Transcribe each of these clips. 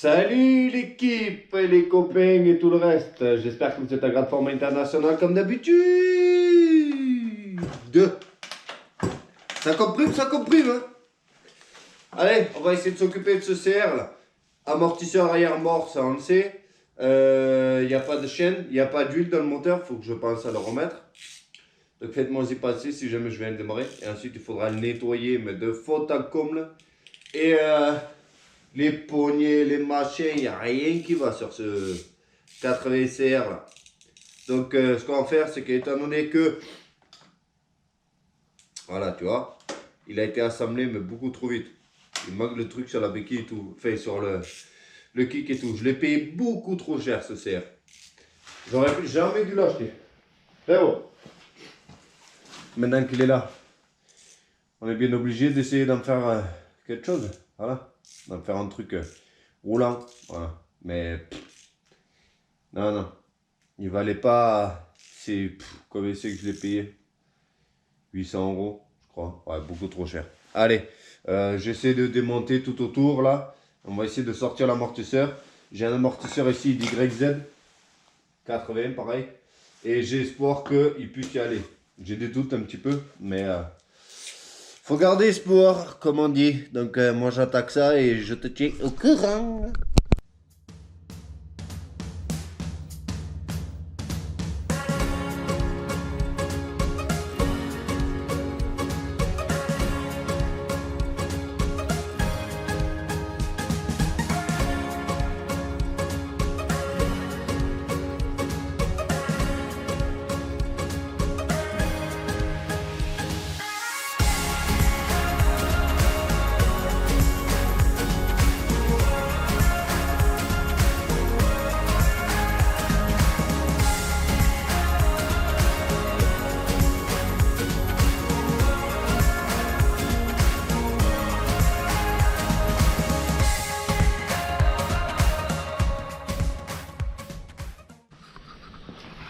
Salut l'équipe et les copains et tout le reste. J'espère que vous êtes en grande forme internationale comme d'habitude. Ça comprime, hein. Allez, on va essayer de s'occuper de ce CR là. Amortisseur arrière mort, ça on le sait. Il n'y a pas de chaîne, il n'y a pas d'huile dans le moteur, faut que je pense à le remettre. Donc faites-moi y passer si jamais je viens de démarrer. Et ensuite il faudra le nettoyer, mais de faute en comble. Et les poignées, les machins, il n'y a rien qui va sur ce 80 CR là. Donc ce qu'on va faire, c'est qu'étant donné que, voilà, tu vois, il a été assemblé mais beaucoup trop vite. Il manque le truc sur la béquille et tout, enfin sur le kick et tout. Je l'ai payé beaucoup trop cher ce CR. J'aurais jamais dû l'acheter. Très bon. Maintenant qu'il est là, on est bien obligé d'essayer d'en faire quelque chose. Voilà. D'en faire un truc roulant. Voilà. Mais non. Il valait pas. C'est combien c'est que je l'ai payé? 800 €, je crois. Ouais, beaucoup trop cher. Allez, j'essaie de démonter tout autour là. On va essayer de sortir l'amortisseur. J'ai un amortisseur ici d'YZ 80, pareil. Et j'ai espoir qu'il puisse y aller. J'ai des doutes un petit peu, mais faut garder espoir, comme on dit. Donc moi j'attaque ça et je te tiens au courant.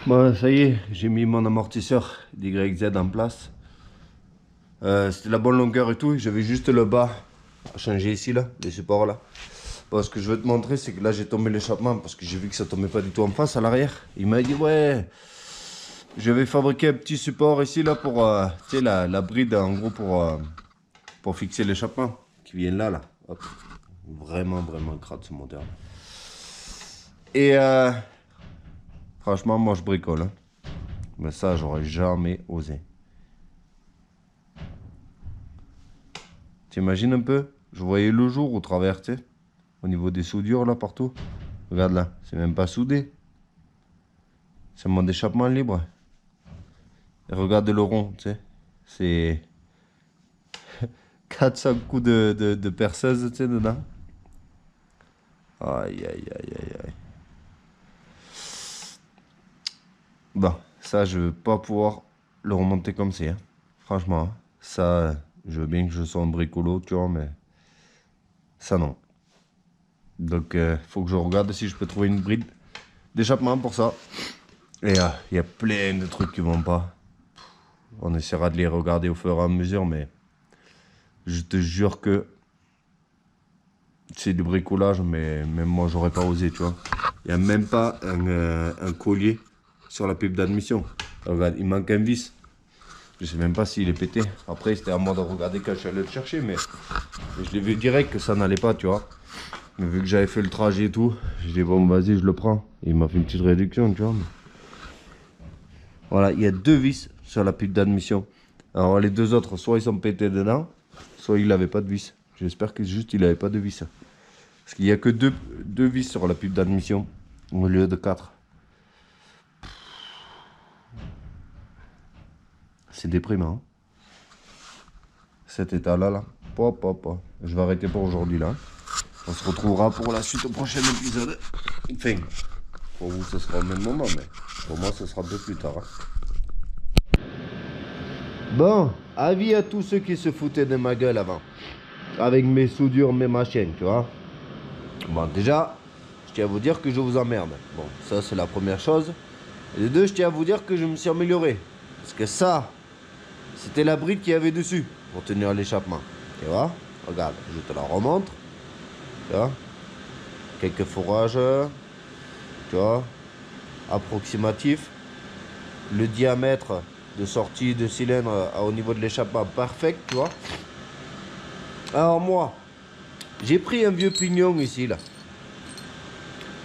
Bon, ça y est, j'ai mis mon amortisseur d'YZ en place. C'était la bonne longueur et tout. J'avais juste le bas à changer ici, là, les supports là. Bon, ce que je veux te montrer, c'est que là j'ai tombé l'échappement parce que j'ai vu que ça tombait pas du tout en face à l'arrière. Il m'a dit, ouais, je vais fabriquer un petit support ici là pour, tu sais, la bride en gros pour fixer l'échappement qui vient là, là. Hop. Vraiment crade ce moteur. Et franchement, moi je bricole. Hein. Mais ça, j'aurais jamais osé. T'imagines un peu? Je voyais le jour au travers, tu sais, au niveau des soudures là partout. Regarde là, c'est même pas soudé. C'est mon échappement libre. Et regarde le rond, tu sais. C'est 400 coups de perceuse, tu sais, dedans. Aïe. Bon, ça, je veux pas pouvoir le remonter comme c'est. Hein. Franchement, hein. Ça, je veux bien que je sois un bricolo, tu vois, mais ça, non. Donc, faut que je regarde si je peux trouver une bride d'échappement pour ça. Et il y a plein de trucs qui vont pas. On essaiera de les regarder au fur et à mesure, mais je te jure que c'est du bricolage, mais même moi, j'aurais pas osé, tu vois. Il n'y a même pas un collier sur la pipe d'admission. Regarde, il manque un vis. Je sais même pas s'il est pété. Après, c'était à moi de regarder quand je suis allé le chercher, mais je l'ai vu direct que ça n'allait pas, tu vois. Mais vu que j'avais fait le trajet et tout, j'ai dit bon, vas-y, je le prends. Et il m'a fait une petite réduction, tu vois. Mais... voilà, il y a 2 vis sur la pipe d'admission. Alors, les 2 autres, soit ils sont pétés dedans, soit il n'avait pas de vis. J'espère que juste il n'avait pas de vis. Parce qu'il n'y a que 2 vis sur la pipe d'admission au lieu de 4. C'est déprimant. Hein. Cet état-là, je vais arrêter pour aujourd'hui là. On se retrouvera pour la suite au prochain épisode. Enfin, pour vous, ce sera au même moment, mais pour moi, ce sera un peu plus tard. Hein. Bon, avis à tous ceux qui se foutaient de ma gueule avant. Avec mes soudures, mes machines, tu vois. Bon, déjà, je tiens à vous dire que je vous emmerde. Bon, ça, c'est la première chose. Et de 2, je tiens à vous dire que je me suis amélioré. Parce que ça, c'était la bride qu'il y avait dessus pour tenir l'échappement. Tu vois? Regarde, je te la remontre. Tu vois? quelques fourrages, tu vois, approximatif. Le diamètre de sortie de cylindre au niveau de l'échappement parfait, tu vois. Alors moi, j'ai pris un vieux pignon ici, là,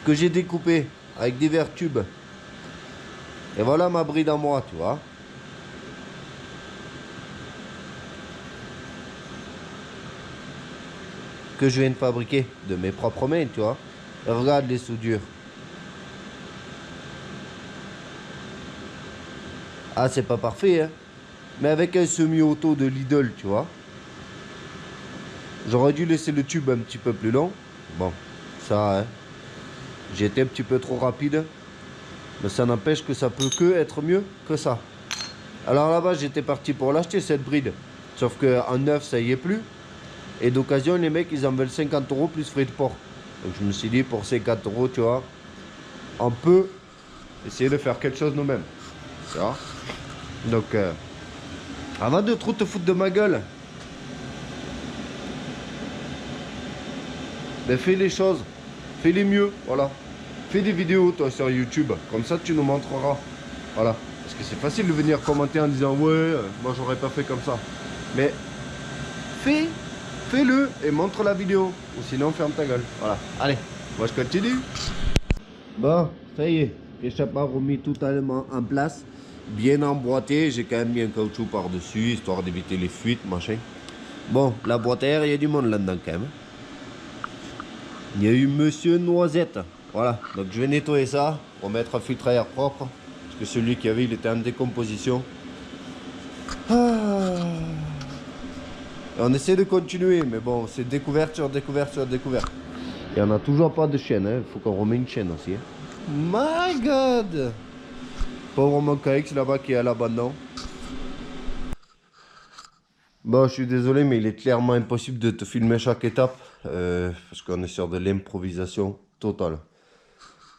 que j'ai découpé avec divers tubes. Et voilà ma bride à moi, tu vois. Que je viens de fabriquer de mes propres mains, tu vois. Et regarde les soudures. Ah, c'est pas parfait, hein. Mais avec un semi-auto de Lidl, tu vois. J'aurais dû laisser le tube un petit peu plus long. Bon, ça, hein. J'ai été un petit peu trop rapide. Mais ça n'empêche que ça peut que être mieux que ça. Alors là-bas, j'étais parti pour l'acheter, cette bride. Sauf qu'en neuf, ça y est plus. Et d'occasion, les mecs, ils en veulent 50 € plus frais de port. Donc je me suis dit, pour 50 €, tu vois, on peut essayer de faire quelque chose nous-mêmes. Tu vois. Donc, avant de trop te foutre de ma gueule, ben fais les choses, fais-les mieux, voilà. Fais des vidéos, toi, sur YouTube, comme ça, tu nous montreras. Voilà. Parce que c'est facile de venir commenter en disant, ouais, moi, j'aurais pas fait comme ça. Mais, fais-le et montre la vidéo. Ou sinon, ferme ta gueule. Voilà. Allez, moi, je continue. Bon, ça y est, l'échappement remis totalement en place. Bien emboîté, j'ai quand même mis un caoutchouc par-dessus, histoire d'éviter les fuites, machin. Bon, la boîte à air, il y a du monde là-dedans quand même. Il y a eu Monsieur Noisette. Voilà, donc je vais nettoyer ça, remettre un filtre à air propre. Parce que celui qu'il y avait, il était en décomposition. Ah. On essaie de continuer, mais bon, c'est découverte sur découverte sur découverte. Et on n'a toujours pas de chaîne, il faut qu'on remette une chaîne aussi. Hein. My God! Pauvre mon KX là-bas qui est à l'abandon. Bon, je suis désolé, mais il est clairement impossible de te filmer chaque étape. Parce qu'on est sur de l'improvisation totale.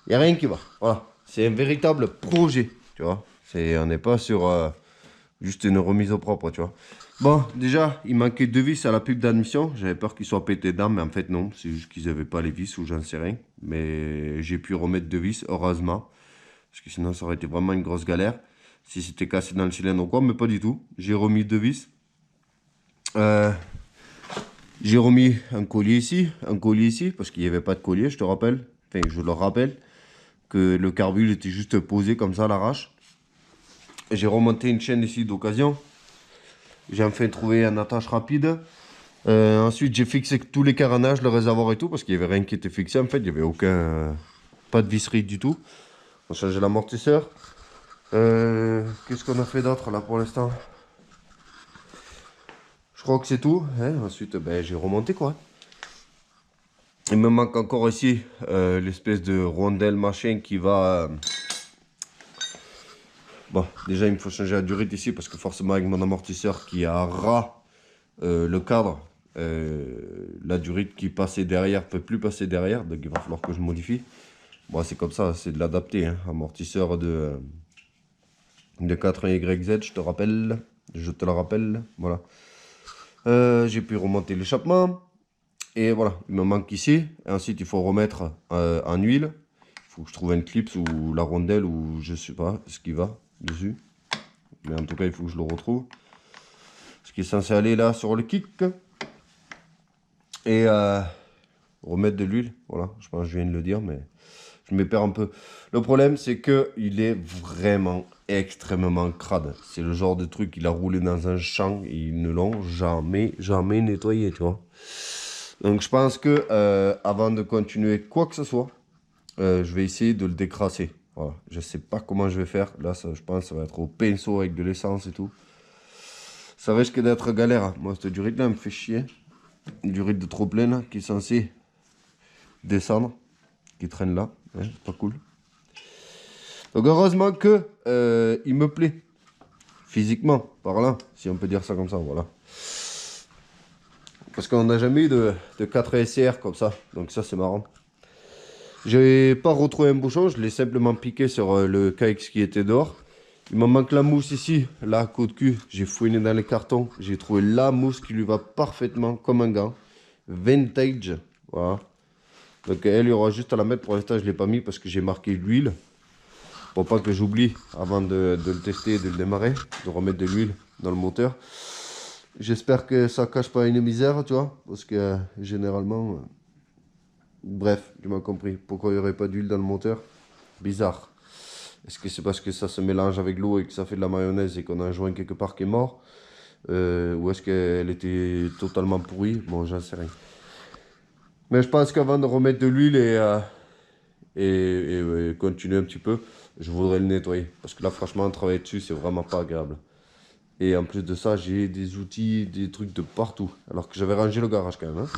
Il n'y a rien qui va. Voilà. C'est un véritable projet, tu vois. On n'est pas sur juste une remise au propre, tu vois. Bon, déjà, il manquait 2 vis à la pub d'admission. J'avais peur qu'ils soient pétés dedans, mais en fait, non. C'est juste qu'ils n'avaient pas les vis ou j'en sais rien. Mais j'ai pu remettre 2 vis, heureusement. Parce que sinon, ça aurait été vraiment une grosse galère. Si c'était cassé dans le cylindre ou quoi, mais pas du tout. J'ai remis 2 vis. J'ai remis un collier ici, parce qu'il n'y avait pas de collier, je te rappelle. Enfin, je le rappelle que le carbule était juste posé comme ça à l'arrache. J'ai remonté une chaîne ici d'occasion. J'ai enfin trouvé un attache rapide. Ensuite, j'ai fixé tous les carénages, le réservoir et tout, parce qu'il n'y avait rien qui était fixé. En fait, il n'y avait aucun... pas de visserie du tout. On a changé l'amortisseur. Qu'est-ce qu'on a fait d'autre là pour l'instant? Je crois que c'est tout. Hein. Ensuite, ben, j'ai remonté quoi. Il me manque encore ici l'espèce de rondelle machin qui va... Bon, déjà il me faut changer la durite ici parce que forcément avec mon amortisseur qui a ras le cadre, la durite qui passait derrière peut plus passer derrière, donc il va falloir que je modifie. Bon, c'est comme ça, c'est de l'adapter. Hein. Amortisseur de 4YZ, je te le rappelle, voilà. J'ai pu remonter l'échappement. Et voilà, il me manque ici. Et ensuite, il faut remettre en huile. Il faut que je trouve un clip ou la rondelle ou je sais pas ce qui va dessus. Mais en tout cas, il faut que je le retrouve. Ce qui est censé aller là sur le kick. Et remettre de l'huile. Voilà, je pense que je viens de le dire, mais je me perds un peu. Le problème, c'est qu'il est vraiment extrêmement crade. C'est le genre de truc qu'il a roulé dans un champ et ils ne l'ont jamais nettoyé, tu vois. Donc je pense que avant de continuer quoi que ce soit, je vais essayer de le décrasser. Voilà. Je sais pas comment je vais faire. Là, ça, je pense que ça va être au pinceau avec de l'essence et tout. Ça risque d'être galère. Hein. Moi, cette durite là me fait chier. Une durite de trop pleine qui est censée descendre, qui traîne là. Ouais, c'est pas cool. Donc heureusement que il me plaît. Physiquement, par là, si on peut dire ça comme ça, voilà. Parce qu'on n'a jamais eu de 4 SCR comme ça. Donc ça, c'est marrant. J'ai pas retrouvé un bouchon. Je l'ai simplement piqué sur le KX qui était dehors. Il me manque la mousse ici. Là, côte cul. J'ai fouiné dans les cartons. J'ai trouvé la mousse qui lui va parfaitement comme un gant. Vintage. Voilà. Donc elle, il y aura juste à la mettre. Pour l'instant, je ne l'ai pas mis parce que j'ai marqué l'huile. Pour pas que j'oublie avant de le tester et de le démarrer, de remettre de l'huile dans le moteur. J'espère que ça cache pas une misère, tu vois, parce que généralement... bref, tu m'as compris. Pourquoi il n'y aurait pas d'huile dans le moteur? Bizarre. Est-ce que c'est parce que ça se mélange avec l'eau et que ça fait de la mayonnaise et qu'on a un joint quelque part qui est mort? Ou est-ce qu'elle était totalement pourrie? Bon, j'en sais rien. Mais je pense qu'avant de remettre de l'huile et continuer un petit peu, je voudrais le nettoyer. Parce que là, franchement, travailler dessus, c'est vraiment pas agréable. Et en plus de ça, j'ai des outils, des trucs de partout. Alors que j'avais rangé le garage quand même. Hein.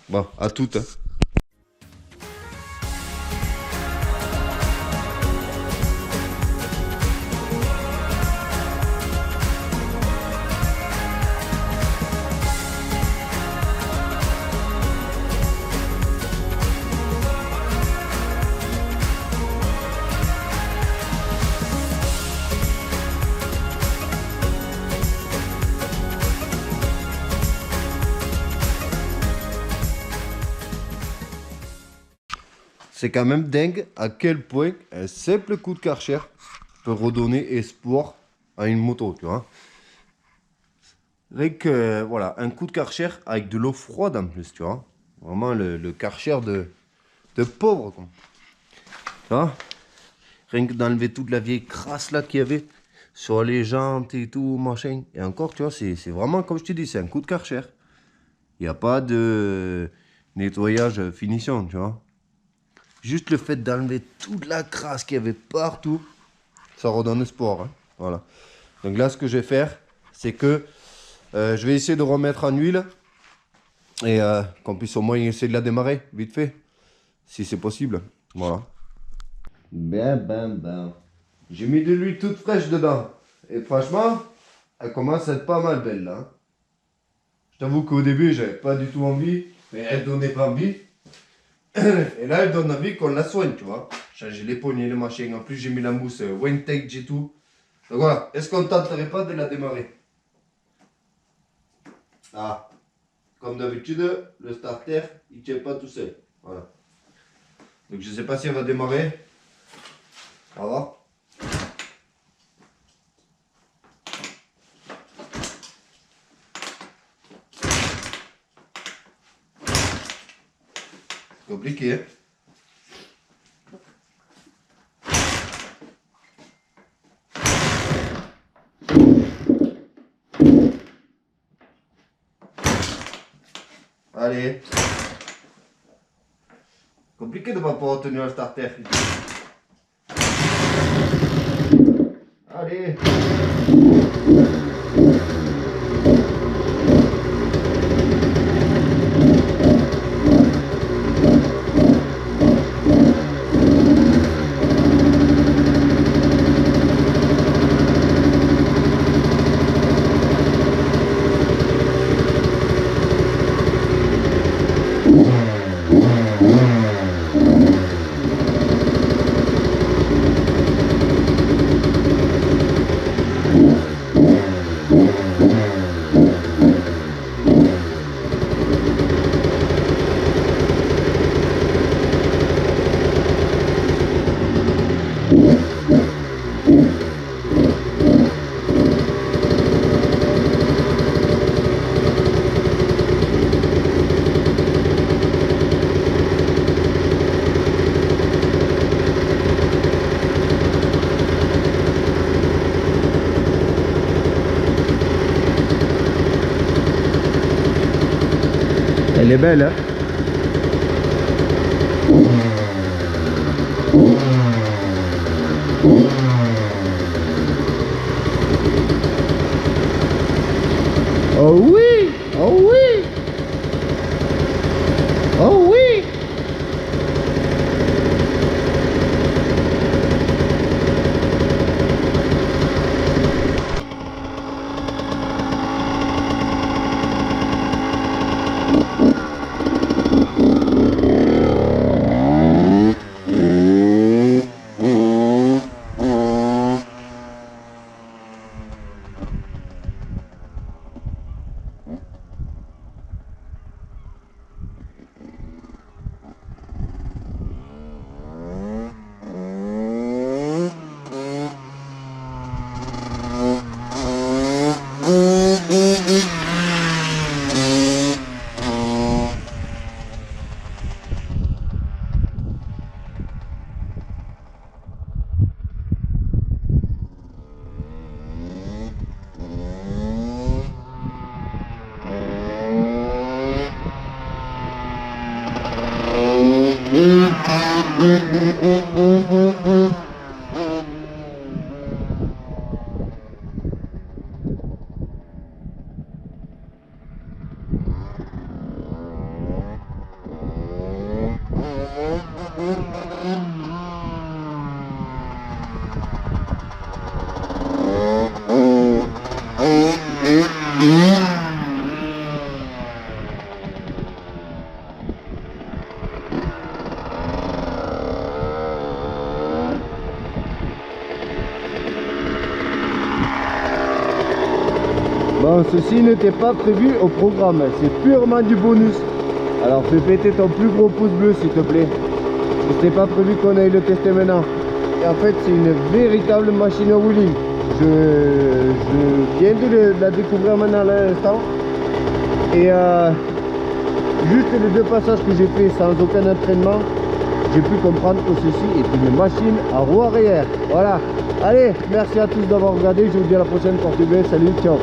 Bon, à toutes. Hein. C'est quand même dingue à quel point un simple coup de Karcher peut redonner espoir à une moto, tu vois. Rien que, voilà, un coup de Karcher avec de l'eau froide en plus, tu vois. Vraiment le Karcher de pauvre, quoi. Tu vois. Rien que d'enlever toute la vieille crasse là qu'il y avait sur les jantes et tout, machin. Et encore, tu vois, c'est vraiment, comme je te dis, c'est un coup de Karcher. Il n'y a pas de nettoyage finition, tu vois. Juste le fait d'enlever toute la crasse qu'il y avait partout, ça redonne espoir. Hein. Voilà. Donc là, ce que je vais faire, c'est que je vais essayer de remettre en huile et qu'on puisse au moins essayer de la démarrer, vite fait, si c'est possible. Voilà. Ben. J'ai mis de l'huile toute fraîche dedans. Et franchement, elle commence à être pas mal belle là. Je t'avoue qu'au début, j'avais pas du tout envie, mais elle donnait pas envie. Et là, elle donne envie qu'on la soigne, tu vois. Changer les poignées, les machins. En plus, j'ai mis la mousse Vintage et tout. Donc voilà. Est-ce qu'on ne tenterait pas de la démarrer? Ah. Comme d'habitude, le starter, il ne tient pas tout seul. Voilà. Donc je ne sais pas si elle va démarrer. On va voir. C'est compliqué, hein? Allez. Compliqué de ne pas pouvoir tenir le starter. Allez. Elle est belle, hein? Oh oui! Oh oui! Oh oui! Bon, ceci n'était pas prévu au programme, c'est purement du bonus. Alors fais péter ton plus gros pouce bleu s'il te plaît. C'était pas prévu qu'on aille le tester maintenant. Et en fait c'est une véritable machine à wheeling. Je viens de la découvrir maintenant à l'instant. Et juste les 2 passages que j'ai fait sans aucun entraînement, j'ai pu comprendre que ceci est une machine à roue arrière. Voilà. Allez, merci à tous d'avoir regardé. Je vous dis à la prochaine. Portez bien. Salut, ciao.